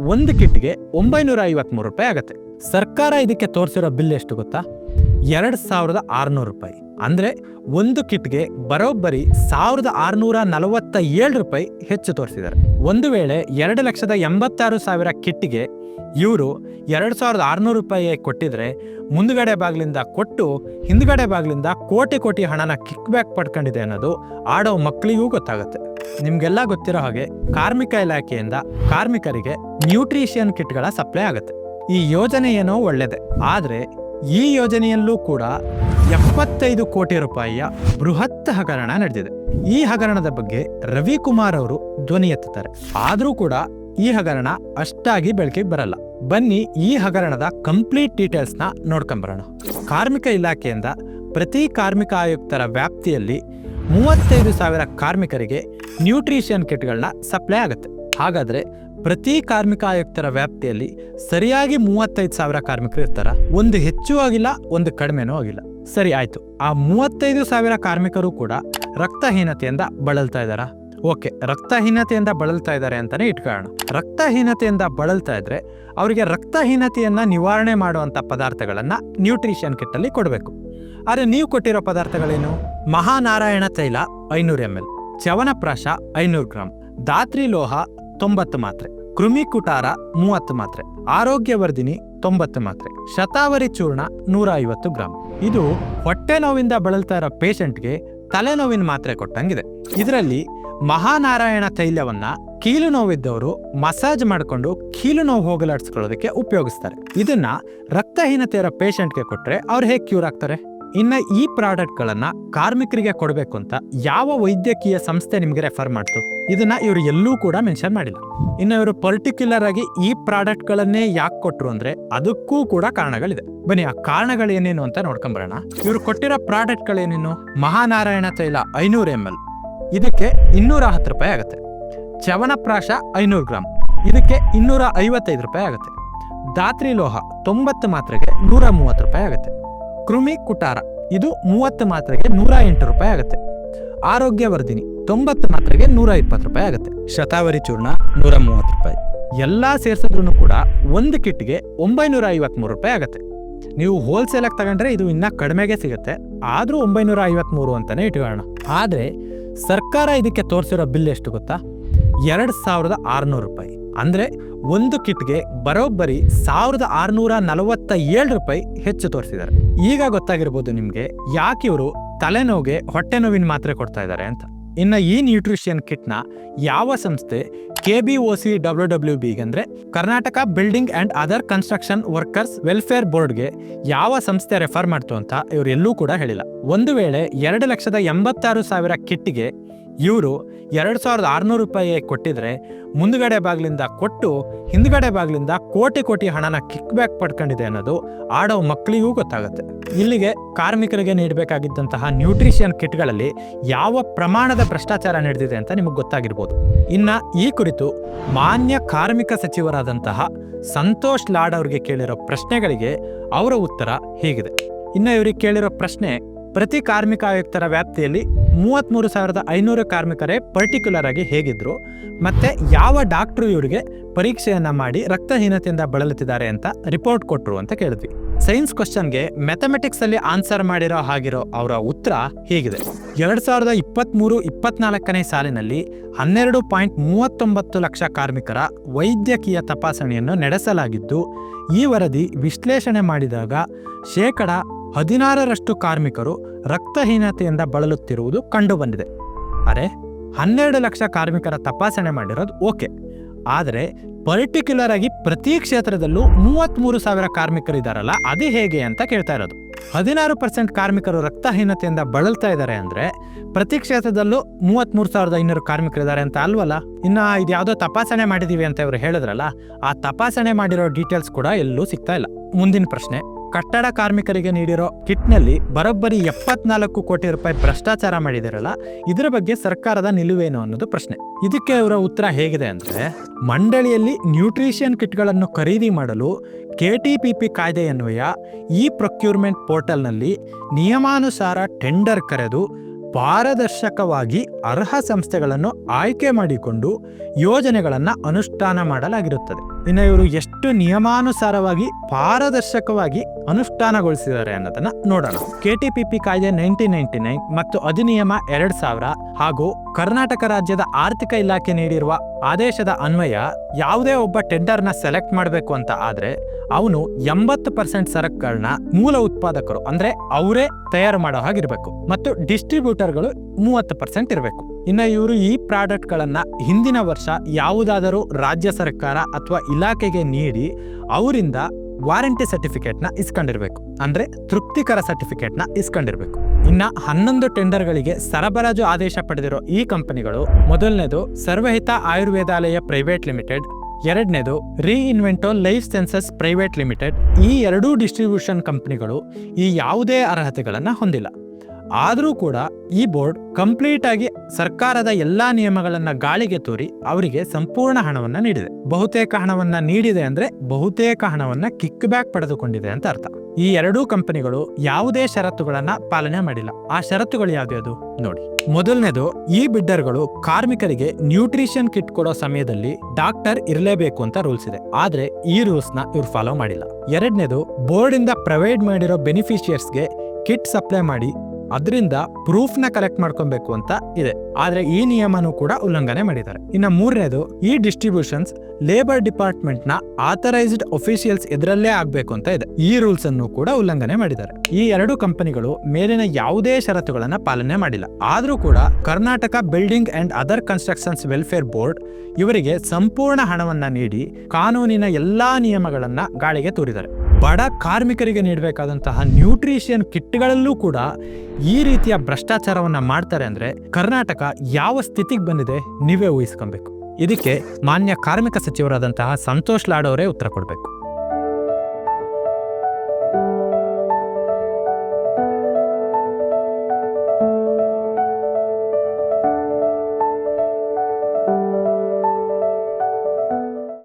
ಒಂದು ಕಿಟ್ಗೆ 953 ರೂಪಾಯಿ ಆಗುತ್ತೆ. ಸರ್ಕಾರ ಇದಕ್ಕೆ ತೋರಿಸಿರೋ ಬಿಲ್ ಎಷ್ಟು ಗೊತ್ತಾ? 2600 ರೂಪಾಯಿ. ಅಂದ್ರೆ ಒಂದು ಕಿಟ್ಗೆ ಬರೋಬ್ಬರಿ 1647 ರೂಪಾಯಿ ಹೆಚ್ಚು ತೋರಿಸಿದ್ದಾರೆ. ಒಂದು ವೇಳೆ 2,86,000 ಕಿಟ್ಗೆ ಇವರು 2600 ರೂಪಾಯಿ ಕೊಟ್ಟಿದ್ರೆ, ಮುಂದ್ಗಡೆ ಬಾಗಿಲಿಂದ ಕೊಟ್ಟು ಹಿಂದ್ಗಡೆ ಬಾಗಿಲಿಂದ ಕೋಟಿ ಹಣನ ಕಿಕ್ ಬ್ಯಾಕ್ ಪಡ್ಕೊಂಡಿದೆ ಅನ್ನೋದು ಆಡೋ ಮಕ್ಕಳಿಗೂ ಗೊತ್ತಾಗುತ್ತೆ. ನಿಮ್ಗೆಲ್ಲ ಗೊತ್ತಿರೋ ಹಾಗೆ ಕಾರ್ಮಿಕ ಇಲಾಖೆಯಿಂದ ಕಾರ್ಮಿಕರಿಗೆ ನ್ಯೂಟ್ರಿಷಿಯನ್ ಕಿಟ್ಗಳ ಸಪ್ಲೈ ಆಗುತ್ತೆ. ಈ ಯೋಜನೆ ಏನೋ ಒಳ್ಳೆಯದೇ, ಆದರೆ ಈ ಯೋಜನೆಯಲ್ಲೂ ಕೂಡ 75 ಕೋಟಿ ರೂಪಾಯಿಯ ಬೃಹತ್ ಹಗರಣ ನಡೆದಿದೆ. ಈ ಹಗರಣದ ಬಗ್ಗೆ ರವಿಕುಮಾರ್ ಅವರು ಧ್ವನಿ ಎತ್ತುತ್ತಾರೆ. ಆದ್ರೂ ಕೂಡ ಈ ಹಗರಣ ಅಷ್ಟಾಗಿ ಬೆಳಕಿಗೆ ಬರಲ್ಲ. ಬನ್ನಿ ಈ ಹಗರಣದ ಕಂಪ್ಲೀಟ್ ಡೀಟೇಲ್ಸ್ ನ ನೋಡ್ಕೊಂಬರೋಣ. ಕಾರ್ಮಿಕ ಇಲಾಖೆಯಿಂದ ಪ್ರತಿ ಕಾರ್ಮಿಕ ಆಯುಕ್ತರ ವ್ಯಾಪ್ತಿಯಲ್ಲಿ 35,000 ಕಾರ್ಮಿಕರಿಗೆ ನ್ಯೂಟ್ರಿಷಿಯನ್ ಕಿಟ್ಗಳನ್ನ ಸಪ್ಲೈ ಆಗುತ್ತೆ. ಹಾಗಾದ್ರೆ ಪ್ರತಿ ಕಾರ್ಮಿಕ ಆಯುಕ್ತರ ವ್ಯಾಪ್ತಿಯಲ್ಲಿ ಸರಿಯಾಗಿ 35,000 ಕಾರ್ಮಿಕರು ಇರ್ತಾರ? ಒಂದು ಹೆಚ್ಚು ಆಗಿಲ್ಲ, ಒಂದು ಕಡಿಮೆನೂ ಆಗಿಲ್ಲ. ಸರಿ ಆಯ್ತು, ಆ 35,000 ಕಾರ್ಮಿಕರು ಕೂಡ ರಕ್ತಹೀನತೆಯಿಂದ ಬಳಲ್ತಾ ಇದ್ದಾರಾ? ಓಕೆ, ರಕ್ತಹೀನತೆಯಿಂದ ಬಳಲ್ತಾ ಇದ್ದಾರೆ ಅಂತಾನೆ ಇಟ್ಕೊಳ್ಳೋಣ. ರಕ್ತಹೀನತೆಯಿಂದ ಬಳಲ್ತಾ ಇದ್ರೆ ಅವರಿಗೆ ರಕ್ತಹೀನತೆಯನ್ನ ನಿವಾರಣೆ ಮಾಡುವಂತ ಪದಾರ್ಥಗಳನ್ನ ನ್ಯೂಟ್ರಿಷನ್ ಕಿಟ್ ಅಲ್ಲಿ ಕೊಡಬೇಕು. ಆದ್ರೆ ನೀವು ಕೊಟ್ಟಿರೋ ಪದಾರ್ಥಗಳೇನು? ಮಹಾನಾರಾಯಣ ತೈಲ 500 ml, ಚ್ಯವನಪ್ರಾಶ 500 ಗ್ರಾಂ, ಧಾತ್ರಿ ಲೋಹ 90 ಮಾತ್ರೆ, ಕೃಮಿ ಕುಟಾರ 30 ಮಾತ್ರೆ, ಆರೋಗ್ಯವರ್ಧಿನಿ 90 ಮಾತ್ರೆ, ಶತಾವರಿ ಚೂರ್ಣ 150 ಗ್ರಾಂ. ಇದು ಹೊಟ್ಟೆ ನೋವಿಂದ ಬಳಲ್ತಾ ಇರೋ ಪೇಷಂಟ್ಗೆ ತಲೆನೋವಿನ ಮಾತ್ರೆ ಕೊಟ್ಟಂಗಿದೆ. ಇದರಲ್ಲಿ ಮಹಾನಾರಾಯಣ ತೈಲವನ್ನ ಕೀಲು ನೋವಿದ್ದವರು ಮಸಾಜ್ ಮಾಡಿಕೊಂಡು ಕೀಲು ನೋವು ಹೋಗಲಾಡಿಸ್ಕೊಳ್ಳೋದಕ್ಕೆ ಉಪಯೋಗಿಸ್ತಾರೆ. ಇದನ್ನ ರಕ್ತಹೀನತೆ ಇರೋ ಪೇಷಂಟ್ಗೆ ಕೊಟ್ರೆ ಅವ್ರು ಹೇಗೆ ಕ್ಯೂರ್ ಆಗ್ತಾರೆ? ಇನ್ನ ಈ ಪ್ರಾಡಕ್ಟ್ಗಳನ್ನ ಕಾರ್ಮಿಕರಿಗೆ ಕೊಡಬೇಕು ಅಂತ ಯಾವ ವೈದ್ಯಕೀಯ ಸಂಸ್ಥೆ ನಿಮ್ಗೆ ರೆಫರ್ ಮಾಡ್ತು? ಇದನ್ನ ಇವರು ಎಲ್ಲೂ ಕೂಡ ಮೆನ್ಷನ್ ಮಾಡಿಲ್ಲ. ಇನ್ನು ಇವರು ಪರ್ಟಿಕ್ಯುಲರ್ ಆಗಿ ಈ ಪ್ರಾಡಕ್ಟ್ಗಳನ್ನೇ ಯಾಕೆ ಕೊಟ್ರು ಅಂದ್ರೆ ಅದಕ್ಕೂ ಕೂಡ ಕಾರಣಗಳಿದೆ. ಬನ್ನಿ ಆ ಕಾರಣಗಳೇನೇನು ಅಂತ ನೋಡ್ಕೊಂಬರೋಣ. ಇವರು ಕೊಟ್ಟಿರೋ ಪ್ರಾಡಕ್ಟ್ಗಳೇನೇನು? ಮಹಾನಾರಾಯಣ ತೈಲ 500 ml, ಇದಕ್ಕೆ 210 ರೂಪಾಯಿ ಆಗುತ್ತೆ. ಚ್ಯವನಪ್ರಾಶ 500 ಗ್ರಾಂ, ಇದಕ್ಕೆ 255 ರೂಪಾಯಿ ಆಗುತ್ತೆ. ಧಾತ್ರಿ ಲೋಹ 90 ಮಾತ್ರೆಗೆ 130 ರೂಪಾಯಿ ಆಗುತ್ತೆ. ಕೃಮಿ ಕುಟಾರ ಇದು 30 ಮಾತ್ರೆಗೆ 108 ರೂಪಾಯಿ ಆಗುತ್ತೆ. ಆರೋಗ್ಯವರ್ಧಿನಿ 90 ಮಾತ್ರೆಗೆ 120 ರೂಪಾಯಿ ಆಗುತ್ತೆ. ಶತಾವರಿ ಚೂರ್ಣ 130 ರೂಪಾಯಿ. ಎಲ್ಲಾ ಸೇರ್ಸಿದ್ರು ಕೂಡ ಒಂದು ಕಿಟ್ಗೆ 953 ರೂಪಾಯಿ ಆಗುತ್ತೆ. ನೀವು ಹೋಲ್ಸೇಲ್ ಆಗಿ ತಗೊಂಡ್ರೆ ಇದು ಇನ್ನ ಕಡಿಮೆಗೆ ಸಿಗುತ್ತೆ, ಆದ್ರೂ 953 ಅಂತಾನೆ ಇಟ್ಕೊಳ್ಳೋಣ. ಆದ್ರೆ ಸರ್ಕಾರ ಇದಕ್ಕೆ ತೋರಿಸಿರೋ ಬಿಲ್ ಎಷ್ಟು ಗೊತ್ತಾ? 2,600 ರೂಪಾಯಿ. ಅಂದ್ರೆ ಒಂದು ಕಿಟ್ಗೆ ಬರೋಬ್ಬರಿ 1,647 ರೂಪಾಯಿ ಹೆಚ್ಚು ತೋರಿಸಿದ್ದಾರೆ. ಈಗ ಗೊತ್ತಾಗಿರ್ಬೋದು ನಿಮ್ಗೆ ಯಾಕೆ ಇವರು ತಲೆನೋವಿಗೆ ಹೊಟ್ಟೆ ನೋವಿನ ಮಾತ್ರೆ ಕೊಡ್ತಾ ಇದ್ದಾರೆ ಅಂತ. ಇನ್ನ ಈ ನ್ಯೂಟ್ರಿಷಿಯನ್ ಕಿಟ್ನ ಯಾವ ಸಂಸ್ಥೆ KBOCWWB ಅಂದ್ರೆ Karnataka building and other construction workers welfare ಬೋರ್ಡ್ಗೆ ಯಾವ ಸಂಸ್ಥೆ ರೆಫರ್ ಮಾಡ್ತು ಅಂತ ಇವರು ಎಲ್ಲೂ ಕೂಡ ಹೇಳಿಲ್ಲ. ಒಂದು ವೇಳೆ 2,86,000 ಕಿಟ್ಗೆ ಇವರು 2,600 ರೂಪಾಯಿ ಕೊಟ್ಟಿದ್ರೆ, ಮುಂದ್ಗಡೆ ಬಾಗಿಲಿಂದ ಕೊಟ್ಟು ಹಿಂದ್ಗಡೆ ಬಾಗಿಲಿಂದ ಕೋಟಿ ಹಣನ ಕಿಕ್ ಬ್ಯಾಕ್ ಪಡ್ಕೊಂಡಿದೆ ಅನ್ನೋದು ಆಡೋ ಮಕ್ಕಳಿಗೂ ಗೊತ್ತಾಗುತ್ತೆ. ಇಲ್ಲಿಗೆ ಕಾರ್ಮಿಕರಿಗೆ ನೀಡಬೇಕಾಗಿದ್ದಂತಹ ನ್ಯೂಟ್ರಿಷಿಯನ್ ಕಿಟ್ಗಳಲ್ಲಿ ಯಾವ ಪ್ರಮಾಣದ ಭ್ರಷ್ಟಾಚಾರ ನಡೆದಿದೆ ಅಂತ ನಿಮಗೆ ಗೊತ್ತಾಗಿರ್ಬೋದು. ಇನ್ನ ಈ ಕುರಿತು ಮಾನ್ಯ ಕಾರ್ಮಿಕ ಸಚಿವರಾದಂತಹ ಸಂತೋಷ್ ಲಾಡ್ ಅವರಿಗೆ ಕೇಳಿರೋ ಪ್ರಶ್ನೆಗಳಿಗೆ ಅವರ ಉತ್ತರ ಹೀಗಿದೆ. ಇನ್ನು ಇವರಿಗೆ ಕೇಳಿರೋ ಪ್ರಶ್ನೆ, ಪ್ರತಿ ಕಾರ್ಮಿಕ ಆಯುಕ್ತರ ವ್ಯಾಪ್ತಿಯಲ್ಲಿ 33,500 ಕಾರ್ಮಿಕರೇ ಪರ್ಟಿಕ್ಯುಲರ್ ಆಗಿ ಹೇಗಿದ್ರು, ಮತ್ತೆ ಯಾವ ಡಾಕ್ಟ್ರು ಇವರಿಗೆ ಪರೀಕ್ಷೆಯನ್ನ ಮಾಡಿ ರಕ್ತಹೀನತೆಯಿಂದ ಬಳಲುತ್ತಿದ್ದಾರೆ ಅಂತ ರಿಪೋರ್ಟ್ ಕೊಟ್ರು ಅಂತ ಕೇಳಿದ್ವಿ. ಸೈನ್ಸ್ ಕ್ವಶನ್ಗೆ ಮ್ಯಾಥಮೆಟಿಕ್ಸ್ ಅಲ್ಲಿ ಆನ್ಸರ್ ಆಗಿರೋ ಅವರ ಉತ್ತರ ಹೀಗಿದೆ. 2023-24ನೇ ಸಾಲಿನಲ್ಲಿ 12.39 ಲಕ್ಷ ಕಾರ್ಮಿಕರ ವೈದ್ಯಕೀಯ ತಪಾಸಣೆಯನ್ನು ನಡೆಸಲಾಗಿದ್ದು, ಈ ವರದಿ ವಿಶ್ಲೇಷಣೆ ಮಾಡಿದಾಗ 16% ಕಾರ್ಮಿಕರು ರಕ್ತಹೀನತೆಯಿಂದ ಬಳಲುತ್ತಿರುವುದು ಕಂಡುಬಂದಿದೆ. ಅರೆ, 12 ಲಕ್ಷ ಕಾರ್ಮಿಕರ ತಪಾಸಣೆ ಮಾಡಿರೋದು ಓಕೆ, ಆದರೆ ಪರ್ಟಿಕ್ಯುಲರ್ ಆಗಿ ಪ್ರತಿ ಕ್ಷೇತ್ರದಲ್ಲೂ 33,000 ಕಾರ್ಮಿಕರು ಇದಾರಲ್ಲ, ಅದು ಹೇಗೆ ಅಂತ ಕೇಳ್ತಾ ಇರೋದು. 16% ಕಾರ್ಮಿಕರು ರಕ್ತಹೀನತೆಯಿಂದ ಬಳಲ್ತಾ ಇದ್ದಾರೆ ಅಂದ್ರೆ ಪ್ರತಿ ಕ್ಷೇತ್ರದಲ್ಲೂ 33,500 ಕಾರ್ಮಿಕರಿದ್ದಾರೆ ಅಂತ ಅಲ್ವಲ್ಲ? ಇನ್ನ ಇದ್ಯಾವುದೋ ತಪಾಸಣೆ ಮಾಡಿದೀವಿ ಅಂತ ಇವರು ಹೇಳಿದ್ರಲ್ಲ, ಆ ತಪಾಸಣೆ ಮಾಡಿರೋ ಡೀಟೇಲ್ಸ್ ಕೂಡ ಎಲ್ಲೂ ಸಿಗ್ತಾ ಇಲ್ಲ. ಮುಂದಿನ ಪ್ರಶ್ನೆ, ಕಟ್ಟಡ ಕಾರ್ಮಿಕರಿಗೆ ನೀಡಿರೋ ಕಿಟ್ನಲ್ಲಿ ಬರೋಬ್ಬರಿ 74 ಕೋಟಿ ರೂಪಾಯಿ ಭ್ರಷ್ಟಾಚಾರ ಮಾಡಿದಿರಲ್ಲ, ಇದರ ಬಗ್ಗೆ ಸರ್ಕಾರದ ನಿಲುವೇನು ಅನ್ನೋದು ಪ್ರಶ್ನೆ. ಇದಕ್ಕೆ ಅವರ ಉತ್ತರ ಹೇಗಿದೆ ಅಂದ್ರೆ, ಮಂಡಳಿಯಲ್ಲಿ ನ್ಯೂಟ್ರಿಷಿಯನ್ ಕಿಟ್ಗಳನ್ನು ಖರೀದಿ ಮಾಡಲು KTPP ಕಾಯ್ದೆಯನ್ವಯ ಈ ಪ್ರೊಕ್ಯೂರ್ಮೆಂಟ್ ಪೋರ್ಟಲ್ನಲ್ಲಿ ನಿಯಮಾನುಸಾರ ಟೆಂಡರ್ ಕರೆದು ಪಾರದರ್ಶಕವಾಗಿ ಅರ್ಹ ಸಂಸ್ಥೆಗಳನ್ನು ಆಯ್ಕೆ ಮಾಡಿಕೊಂಡು ಯೋಜನೆಗಳನ್ನು ಅನುಷ್ಠಾನ ಮಾಡಲಾಗಿರುತ್ತದೆ. ಇನ್ನು ಇವರು ಎಷ್ಟು ನಿಯಮಾನುಸಾರವಾಗಿ ಪಾರದರ್ಶಕವಾಗಿ ಅನುಷ್ಠಾನಗೊಳಿಸಿದ್ದಾರೆ ಅನ್ನೋದನ್ನ ನೋಡೋಣ. KTPP ಕಾಯ್ದೆ 1999 ಮತ್ತು ಅಧಿನಿಯಮ 2000 ಹಾಗೂ ಕರ್ನಾಟಕ ರಾಜ್ಯದ ಆರ್ಥಿಕ ಇಲಾಖೆ ನೀಡಿರುವ ಆದೇಶದ ಅನ್ವಯ ಯಾವುದೇ ಒಬ್ಬ ಟೆಂಡರ್ನ ಸೆಲೆಕ್ಟ್ ಮಾಡಬೇಕು ಅಂತ ಆದ್ರೆ ಅವನು 80% ಸರಕುಗಳನ್ನ ಮೂಲ ಉತ್ಪಾದಕರು ಅಂದ್ರೆ ಅವರೇ ತಯಾರು ಮಾಡೋ ಹಾಗಿರ್ಬೇಕು ಮತ್ತು ಡಿಸ್ಟ್ರಿಬ್ಯೂಟರ್ಗಳು 30% ಇರಬೇಕು. ಇನ್ನು ಇವರು ಈ ಪ್ರಾಡಕ್ಟ್ ಗಳನ್ನ ಹಿಂದಿನ ವರ್ಷ ಯಾವುದಾದರೂ ರಾಜ್ಯ ಸರ್ಕಾರ ಅಥವಾ ಇಲಾಖೆಗೆ ನೀಡಿ ಅವರಿಂದ ವಾರಂಟಿ ಸರ್ಟಿಫಿಕೇಟ್ ನ ಇಸ್ಕೊಂಡಿರ್ಬೇಕು, ಅಂದ್ರೆ ತೃಪ್ತಿಕರ ಸರ್ಟಿಫಿಕೇಟ್ ನ ಇಸ್ಕೊಂಡಿರ್ಬೇಕು. ಇನ್ನ 11 ಟೆಂಡರ್ಗಳಿಗೆ ಸರಬರಾಜು ಆದೇಶ ಪಡೆದಿರೋ ಈ ಕಂಪನಿಗಳು, ಮೊದಲನೇದು ಸರ್ವಹಿತ ಆಯುರ್ವೇದಾಲಯ ಪ್ರೈವೇಟ್ ಲಿಮಿಟೆಡ್, ಎರಡನೇದು ರೀಇನ್ವೆಂಟೋ ಲೈಫ್ ಸೆನ್ಸಸ್ ಪ್ರೈವೇಟ್ ಲಿಮಿಟೆಡ್. ಈ ಎರಡೂ ಡಿಸ್ಟ್ರಿಬ್ಯೂಷನ್ ಕಂಪನಿಗಳು ಈ ಯಾವುದೇ ಅರ್ಹತೆಗಳನ್ನ ಹೊಂದಿಲ್ಲ. ಆದರೂ ಕೂಡ ಈ ಬೋರ್ಡ್ ಕಂಪ್ಲೀಟ್ ಆಗಿ ಸರ್ಕಾರದ ಎಲ್ಲಾ ನಿಯಮಗಳನ್ನ ಗಾಳಿಗೆ ತೂರಿ ಅವರಿಗೆ ಸಂಪೂರ್ಣ ಹಣವನ್ನ ನೀಡಿದೆ. ಬಹುತೇಕ ಹಣವನ್ನ ನೀಡಿದೆ ಅಂದ್ರೆ ಬಹುತೇಕ ಹಣವನ್ನ ಕಿಕ್ ಬ್ಯಾಕ್ ಪಡೆದುಕೊಂಡಿದೆ ಅಂತ ಅರ್ಥ. ಈ ಎರಡೂ ಕಂಪನಿಗಳು ಯಾವುದೇ ಷರತ್ತುಗಳನ್ನ ಪಾಲನೆ ಮಾಡಿಲ್ಲ. ಆ ಷರತ್ತುಗಳು ಯಾವ್ದು ನೋಡಿ. ಮೊದಲನೇದು, ಈ ಬಿಡ್ಡರ್ಗಳು ಕಾರ್ಮಿಕರಿಗೆ ನ್ಯೂಟ್ರಿಷನ್ ಕಿಟ್ ಕೊಡೋ ಸಮಯದಲ್ಲಿ ಡಾಕ್ಟರ್ ಇರಲೇಬೇಕು ಅಂತ ರೂಲ್ಸ್ ಇದೆ. ಆದ್ರೆ ಈ ರೂಲ್ಸ್ ನ ಇವ್ರು ಫಾಲೋ ಮಾಡಿಲ್ಲ. ಎರಡನೇದು, ಬೋರ್ಡ್ ಇಂದ ಪ್ರೊವೈಡ್ ಮಾಡಿರೋ ಬೆನಿಫಿಷಿಯರ್ಸ್ಗೆ ಕಿಟ್ ಸಪ್ಲೈ ಮಾಡಿ ಅದರಿಂದ ಪ್ರೂಫ್ ನ ಕಲೆಕ್ಟ್ ಮಾಡ್ಕೊಬೇಕು ಅಂತ ಇದೆ. ಆದ್ರೆ ಈ ನಿಯಮನೂ ಕೂಡ ಉಲ್ಲಂಘನೆ ಮಾಡಿದ್ದಾರೆ. ಇನ್ನ ಮೂರನೇದು, ಈ ಡಿಸ್ಟ್ರಿಬ್ಯೂಷನ್ಸ್ ಲೇಬರ್ ಡಿಪಾರ್ಟ್ಮೆಂಟ್ ನ ಆಥರೈಸ್ಡ್ ಅಫಿಷಿಯಲ್ಸ್ ಎದುರಲ್ಲೇ ಆಗ್ಬೇಕು ಅಂತ ಇದೆ. ಈ ರೂಲ್ಸ್ ಅನ್ನು ಕೂಡ ಉಲ್ಲಂಘನೆ ಮಾಡಿದ್ದಾರೆ. ಈ ಎರಡು ಕಂಪನಿಗಳು ಮೇಲಿನ ಯಾವುದೇ ಷರತ್ತುಗಳನ್ನ ಪಾಲನೆ ಮಾಡಿಲ್ಲ. ಆದ್ರೂ ಕೂಡ Karnataka building and other constructions welfare board ಇವರಿಗೆ ಸಂಪೂರ್ಣ ಹಣವನ್ನ ನೀಡಿ ಕಾನೂನಿನ ಎಲ್ಲಾ ನಿಯಮಗಳನ್ನ ಗಾಳಿಗೆ ತೂರಿದ್ದಾರೆ. ಬಡ ಕಾರ್ಮಿಕರಿಗೆ ನೀಡಬೇಕಾದಂತಹ ನ್ಯೂಟ್ರಿಷನ್ ಕಿಟ್ಗಳಲ್ಲೂ ಕೂಡ ಈ ರೀತಿಯ ಭ್ರಷ್ಟಾಚಾರವನ್ನ ಮಾಡ್ತಾರೆ ಅಂದ್ರೆ ಕರ್ನಾಟಕ ಯಾವ ಸ್ಥಿತಿಗೆ ಬಂದಿದೆ ನೀವೇ ಊಹಿಸ್ಕೊಬೇಕು. ಇದಕ್ಕೆ ಮಾನ್ಯ ಕಾರ್ಮಿಕ ಸಚಿವರಾದಂತಹ ಸಂತೋಷ್ ಲಾಡ್ ಅವರೇ ಉತ್ತರ ಕೊಡಬೇಕು.